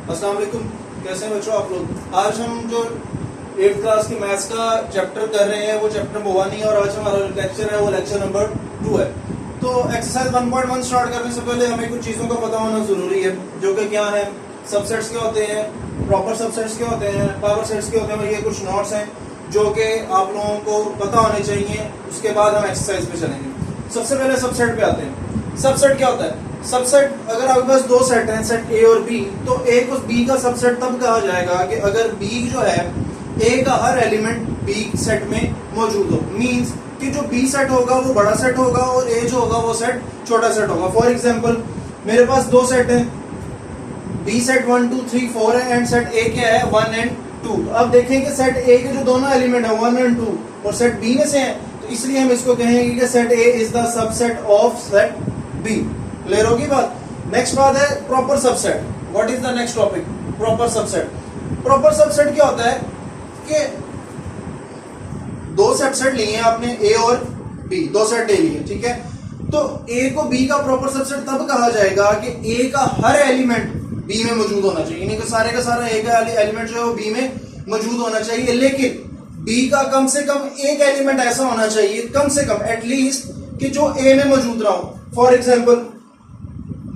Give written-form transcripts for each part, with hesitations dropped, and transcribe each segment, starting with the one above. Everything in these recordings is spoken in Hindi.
अस्सलाम वालेकुम, कैसे हैं बच्चों आप लोग। आज हम जो 8th क्लास की मैथ्स का चैप्टर कर रहे हैं वो चैप्टर नंबर 1 ही, और आज हमारा लेक्चर है वो लेक्चर नंबर 2 है। तो एक्सरसाइज 1.1 स्टार्ट करने से पहले हमें कुछ चीज़ों का पता होना जरूरी है, जो कि क्या है, सबसेट्स क्या होते हैं, प्रॉपर सबसेट्स क्या होते हैं, पावर सेट्स क्या होते हैं, और ये कुछ नोट्स हैं जो कि आप लोगों को पता होने चाहिए। उसके बाद हम एक्सरसाइज पे चलेंगे। सबसे पहले सबसेट पे आते हैं। सबसेट क्या होता है? सबसेट, अगर आपके पास दो सेट हैं, सेट ए और बी, तो ए को बी का सबसेट तब कहा जाएगा कि अगर बी जो है ए का हर एलिमेंट बी सेट में मौजूद हो। मींस कि जो बी सेट होगा वो बड़ा सेट होगा और ए जो होगा वो सेट छोटा सेट होगा। फॉर एग्जांपल मेरे पास दो सेट हैं, बी सेट 1 2 3 4 है एंड सेट ए क्या है 1 एंड 2। तो अब देखें कि सेट ए के जो दोनों एलिमेंट है 1 एंड 2 और सेट बी में से हैं, तो इसलिए हम इसको कहेंगे कि set A is the subset of set B. Clear होगी बात। नेक्स्ट बात है proper subset. What is the next topic? Proper subset. Proper subset क्या होता है कि दो सबसेट लिए हैं आपने, ए और बी, दो सेट ले लिए, ठीक है। तो ए को बी का प्रॉपर सबसेट तब कहा जाएगा कि ए का हर एलिमेंट बी में मौजूद होना चाहिए, यानी कि सारे का सारा ए का एलिमेंट जो है वो बी में मौजूद होना चाहिए, लेकिन बी का कम से कम एक एलिमेंट ऐसा होना चाहिए, कम से कम एटलीस्ट, कि जो ए में मौजूद रहा हो। फॉर एग्जाम्पल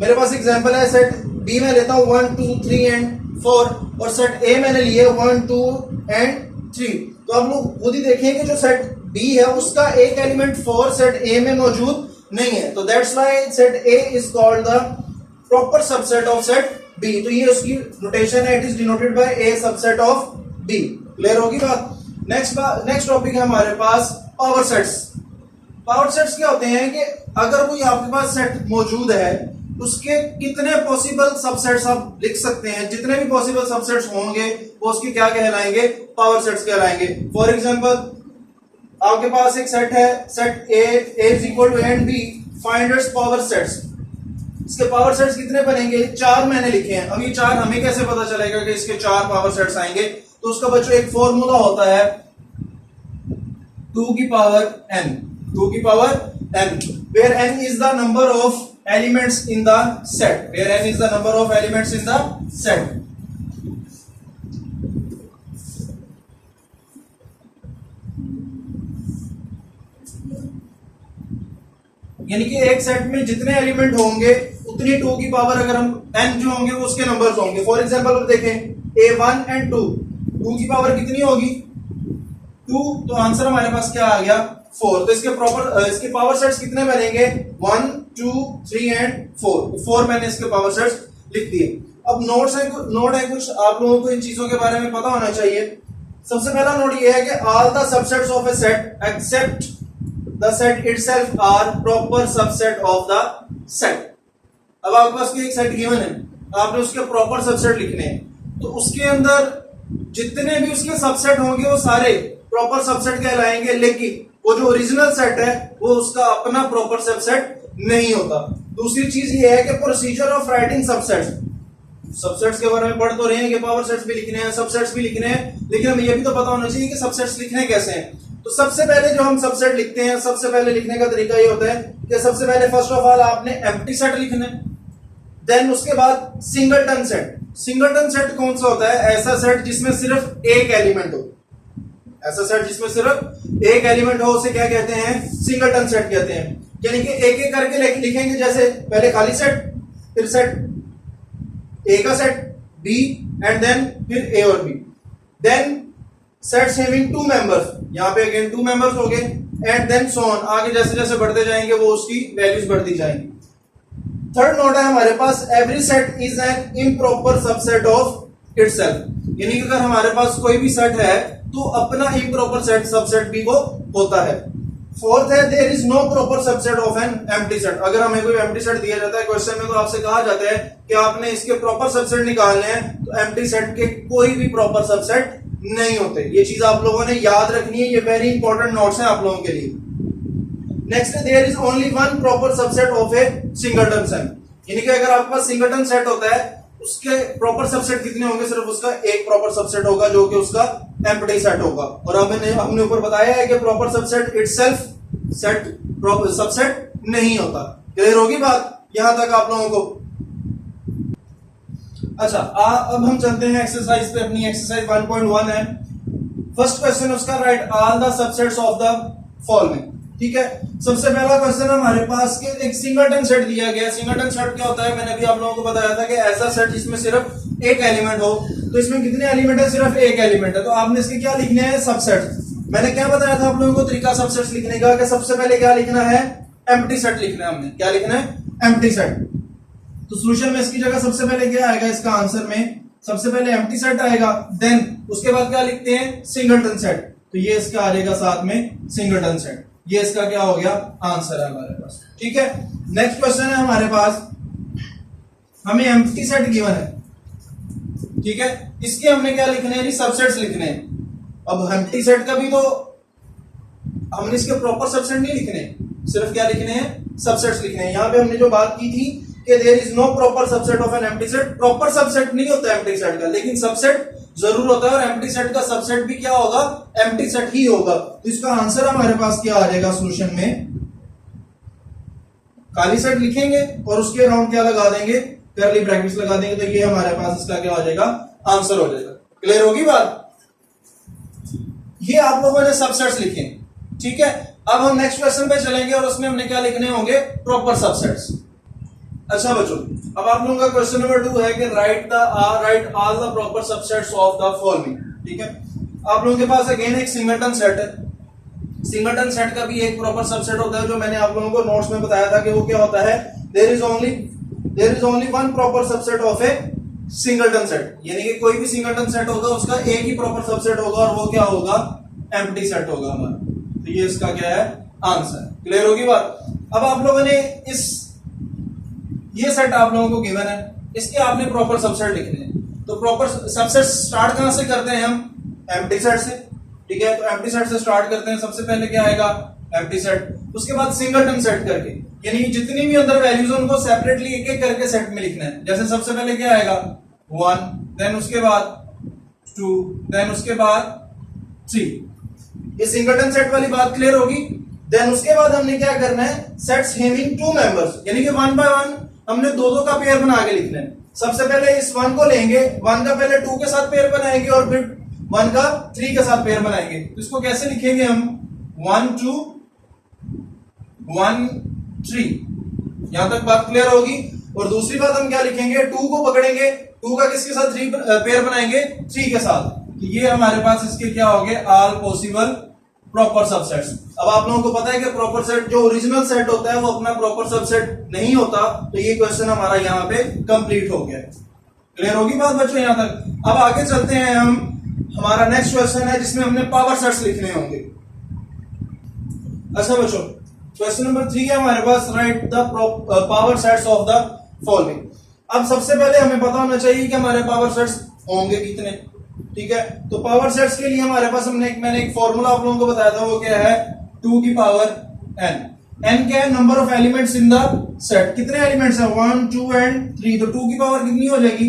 मेरे पास एग्जाम्पल है, सेट बी में लेता हूं 1 2 3 एंड 4 और सेट ए मैंने लिए 1 2 एंड 3। तो आप लोग खुद ही देखें कि जो सेट बी है उसका एक एलिमेंट 4 सेट ए में मौजूद नहीं है, तो that's why set A is called the proper subset of set B. तो ये उसकी नोटेशन है, it is denoted by A subset of B. Clear होगी बात। नेक्स्ट टॉपिक है हमारे पास पावर सेट्स। पावर सेट्स क्या होते हैं कि अगर कोई आपके पास सेट मौजूद है, उसके कितने पॉसिबल सबसेट्स आप लिख सकते हैं, जितने भी पॉसिबल सबसेट्स होंगे वो उसके क्या कहलाएंगे? पावर सेट्स कहलाएंगे। फॉर एग्जांपल आपके पास एक सेट है, set A is equal to and B, find its power sets. इसके पावर सेट्स कितने बनेंगे? 4 मैंने लिखे हैं। अब ये 4 हमें कैसे पता चलेगा कि इसके 4 पावर सेट्स आएंगे? तो उसका बच्चों एक फॉर्मूला होता है 2 की पावर n, 2 की power n, where n is the number of elements in the set, where n is the number of elements in the set. यानी कि एक सेट में जितने एलिमेंट होंगे उतनी 2 की पावर, अगर हम n जो होंगे वो उसके नंबर्स होंगे। फॉर एग्जांपल अब देखें a1 एंड 2, 2 की पावर कितनी होगी? 2, तो आंसर हमारे पास क्या आ गया? 4। तो इसके पावर सेट्स कितने बनेंगे? 1 2 3 एंड 4। 4 मैंने इसके पावर सेट्स लिख दिए। अब नोट है कुछ आप लोगों को इन चीजों के बारे में पता होना चाहिए। सबसे पहला नोट ये है कि all the subsets of a set except the set itself are proper subset of the set. अब आपके पास एक सेट गिवन है, आपने उसके प्रॉपर सबसेट लिखने हैं, तो उसके अंदर जितने भी उसके सबसेट होंगे वो सारे प्रॉपर सबसेट कहलाएंगे, लेकिन वो जो ओरिजिनल सेट है वो उसका अपना प्रॉपर सबसेट नहीं होता। दूसरी चीज ये है कि procedure of writing subsets, subsets के बारे में पढ़ तो रहे हैं कि पावर सेट्स भी लिखने हैं, सबसेट्स भी लिखने हैं, लेकिन हमें यह भी तो पता होना चाहिए कि सबसेट्स लिखने कैसे हैं। तो सबसे पहले जो हम सबसेट लिखते हैं, सबसे पहले लिखने का तरीका ये होता है कि सबसे पहले फर्स्ट ऑफ ऑल आपने एम्प्टी सेट लिखना है, देन उसके बाद सिंगलटन सेट। सिंगलटन सेट कौन सा होता है? ऐसा सेट जिसमें सिर्फ एक एलिमेंट हो, ऐसा सेट जिसमें सिर्फ एक एलिमेंट हो उसे क्या कहते हैं? सिंगलटन सेट कहते हैं। यानी कि एक एक करके लिखेंगे, जैसे पहले खाली सेट, फिर सेट ए का सेट, बी एंड देन फिर ए और B, then sets having 2 members, यहां पे अगेन 2 मेंबर्स हो गए, एंड देन सो ऑन, आगे जैसे जैसे बढ़ते जाएंगे वो उसकी वैल्यूज बढ़ती जाएंगी। थर्ड नोट है हमारे पास, every set is an improper subset of itself. यानी कि अगर हमारे पास कोई भी सेट है तो अपना इम्प्रॉपर सेट सबसेट भी वो होता है। फोर्थ है, there is no proper subset of an empty set. अगर हमें कोई एम्प्टी सेट दिया जाता है क्वेश्चन में, तो आपसे कहा जाता है कि आपने इसके प्रॉपर सबसेट निकालने हैं, तो एम्प्टी सेट के कोई भी प्रॉपर सबसेट नहीं होते। ये चीज आप लोगों ने याद रखनी है, ये वेरी इंपॉर्टेंट नोट्स हैं आप लोगों के लिए। नेक्स्ट है, there is only one proper subset of a singleton set. यानी कि अगर आपके पास सिंगलटन सेट होता है, उसके प्रॉपर सबसेट कितने होंगे? सिर्फ उसका एक प्रॉपर सबसेट होगा जो कि उसका एम्प्टी सेट होगा। और हमने ऊपर बताया है कि proper subset itself set proper subset नहीं होता। क्लियर होगी बात यहां तक आप लोगों को? अच्छा अब हम चलते हैं एक्सरसाइज पे, अपनी एक्सरसाइज 1.1 है। फर्स्ट क्वेश्चन उसका, right all the subsets of the following. ठीक है, सबसे पहला क्वेश्चन हमारे पास के एक सिंगलटन सेट दिया गया। सिंगलटन सेट क्या होता है, मैंने अभी आप लोगों को बताया था कि ऐसा सेट जिसमें सिर्फ एक एलिमेंट हो। तो इसमें कितने एलिमेंट है, सिर्फ एक एलिमेंट है, तो आपने इसके क्या लिखने हैं, सबसेट। मैंने क्या बताया था आप लोगों को तरीका सबसेट्स लिखने का, कि सबसे पहले क्या लिखना है, एम्प्टी सेट लिखना है। हमने क्या लिखना है, एम्प्टी सेट। तो सॉल्यूशन में इसकी जगह सबसे पहले क्या आएगा, इसका आंसर में सबसे पहले एम्प्टी सेट आएगा, देन उसके बाद क्या लिखते हैं, सिंगलटन सेट। तो ये इसका आ जाएगा साथ में सिंगलटन सेट। ये इसका क्या हो गया, आंसर है हमारे पास। ठीक है, नेक्स्ट क्वेश्चन है हमारे पास, हमें एम्प्टी सेट गिवन है। ठीक है, इसके हमने क्या लिखने हैं, सबसेट्स लिखने हैं। अब एम्प्टी सेट का भी तो हमने इसके प्रॉपर सबसेट नहीं लिखने, सिर्फ क्या लिखने हैं, सबसेट्स लिखने हैं। यहां पे हमने जो बात की थी कि there is no proper subset of an empty set. Proper subset नहीं होता एम्प्टी सेट का, लेकिन सबसेट जरूर होता है, और एम्प्टी सेट का सबसेट भी क्या होगा, एम्प्टी सेट ही होगा। तो इसका आंसर हमारे पास क्या आ जाएगा, सॉल्यूशन में खाली सेट लिखेंगे और उसके अराउंड क्या लगा देंगे, कर्ली ब्रैकेट्स लगा देंगे, तो ये हमारे पास इसका क्या हो जाएगा, आंसर हो जाएगा। क्लियर होगी बात। ये आप लोगों ने सबसेट्स लिखे। ठीक है, अब हम नेक्स्ट क्वेश्चन पे चलेंगे और उसमें हमने क्या लिखने होंगे, प्रॉपर सबसेट्स। अच्छा बच्चों, अब आप लोगों का क्वेश्चन नंबर 2 है कि right all the proper subsets of the following. ठीक है, आप लोगों के पास अगेन एक सिंगलटन सेट है। सिंगलटन सेट का भी एक प्रॉपर सबसेट होता है, जो मैंने आप लोगों को नोट्स में बताया था कि वो क्या होता है, there is only one proper subset of a singleton set. यानी कि कोई भी सिंगलटन सेट होगा उसका एक ही प्रॉपर सबसेट होगा, और वो क्या होगा, एम्प्टी सेट होगा हमारा। तो ये इसका क्या है, आंसर। क्लियर होगी बात। अब आप लोगों ने ये सेट आप लोगों को गिवन है, इसके आपने प्रॉपर सबसेट लिखने हैं। तो प्रॉपर सबसेट स्टार्ट कहां से करते हैं हम, एम्प्टी सेट से। ठीक है, तो एम्प्टी सेट से स्टार्ट करते हैं। सबसे पहले क्या आएगा, एम्प्टी सेट, उसके बाद सिंगलटन सेट करके, यानी जितनी भी अंदर वैल्यूज उनको सेपरेटली एक एक करके सेट में लिखना है। जैसे सबसे पहले क्या आएगा, 1, देन उसके बाद 2, देन उसके बाद 3। ये सिंगलटन सेट वाली बात क्लियर होगी। देन उसके बाद हमने क्या करना है, सेट्स हैविंग 2 मेंबर्स, यानी कि 1 बाय 1 हमने 2-2 का पेयर बना के लिखना है। सबसे पहले इस 1 को लेंगे, 1 का पहले 2 के साथ पेयर बनाएंगे और फिर 1 का 3 के साथ पेयर बनाएंगे। तो इसको कैसे लिखेंगे हम, 1 2 1 3। यहां तक बात क्लियर होगी। और दूसरी बात हम क्या लिखेंगे, 2 को पकड़ेंगे, 2 का किसके साथ 3 पेयर बनाएंगे, 3 के साथ। तो ये हमारे पास इसके क्या हो गए, ऑल पॉसिबल प्रॉपर सबसेट्स। अब आप लोगों को पता है कि प्रॉपर सेट जो ओरिजिनल सेट होता है वो अपना प्रॉपर सबसेट नहीं होता। तो ये क्वेश्चन हमारा यहाँ पे कंप्लीट हो गया। क्लियर होगी बात बच्चों यहां तक। अब आगे चलते हैं हम, हमारा नेक्स्ट क्वेश्चन है जिसमें हमने पावर सेट्स लिखने होंगे। अच्छा बच्चों, क्वेश्चन नंबर 3 है हमारे पास, write the power sets of the following. अब सबसे पहले हमें पता होना चाहिए कि हमारे पावर सेट्स होंगे कितने। ठीक है, तो पावर सेट्स के लिए हमारे पास मैंने एक फॉर्मूला आप लोगों को बताया था, वो क्या है, 2 की पावर n। n क्या है, number of elements in the set. कितने एलिमेंट्स हैं, 1 2 एंड 3। तो 2 की पावर कितनी हो जाएगी,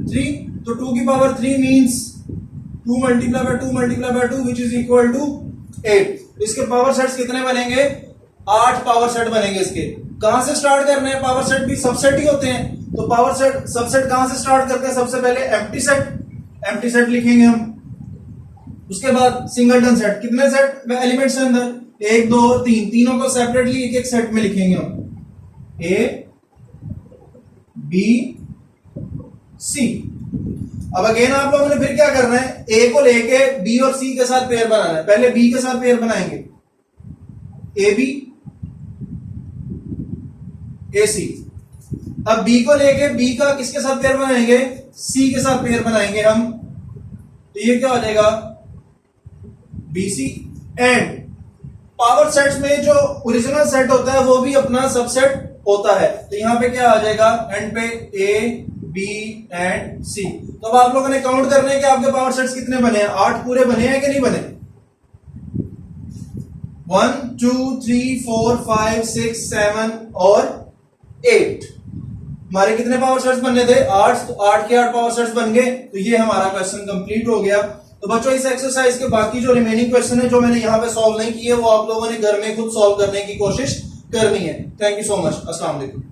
3। तो 2 की power 3 means 2 multiply by 2 which is equal to 8। इसके पावर सेट्स कितने बनेंगे, 8 पावर सेट बनेंगे इसके। कहां से स्टार्ट करने हैं, पावर सेट भी सबसेट ही होते हैं। तो पावर सेट सबसेट कहां से स्टार्ट करते हैं, सबसे पहले एम्प्टी सेट लिखेंगे हम। उसके बाद सिंगलटन सेट, कितने सेट एलिमेंट्स हैं अंदर, 1 2 3। तीनों को सेपरेटली एक एक सेट में लिखेंगे हम, ए बी सी। अब अगेन आप लोगों ने फिर क्या करना है, ए को लेके बी और सी के साथ पेयर बनाना है। पहले बी के साथ पेयर बनाएंगे, ए बी ए सी। अब बी को लेके बी का किसके साथ पेयर बनाएंगे, सी के साथ पेयर बनाएंगे हम। तो ये क्या हो जाएगा, बीसी। एंड पावर सेट्स में जो ओरिजिनल सेट होता है वो भी अपना सबसेट होता है। तो यहां पे क्या आ जाएगा, एंड पे ए बी एंड सी। तो अब आप लोगों ने काउंट करने हैं कि आपके पावर सेट्स कितने बने हैं, 8 पूरे बने हैं कि नहीं बने। 1 2 3 4 5 6 7 और 8। हमारे कितने पावर सेट्स बनने थे, 8। तो 8 के 8 पावर सेट्स बन गए। तो ये हमारा क्वेश्चन कंप्लीट हो गया। तो बच्चों इस एक्सरसाइज के बाकी जो रिमेनिंग क्वेश्चन है जो मैंने यहाँ पे सॉल्व नहीं किए, वो आप लोगों ने घर में खुद सॉल्व करने की कोशिश करनी है। Thank you so much. अस्सलाम वालेकुम।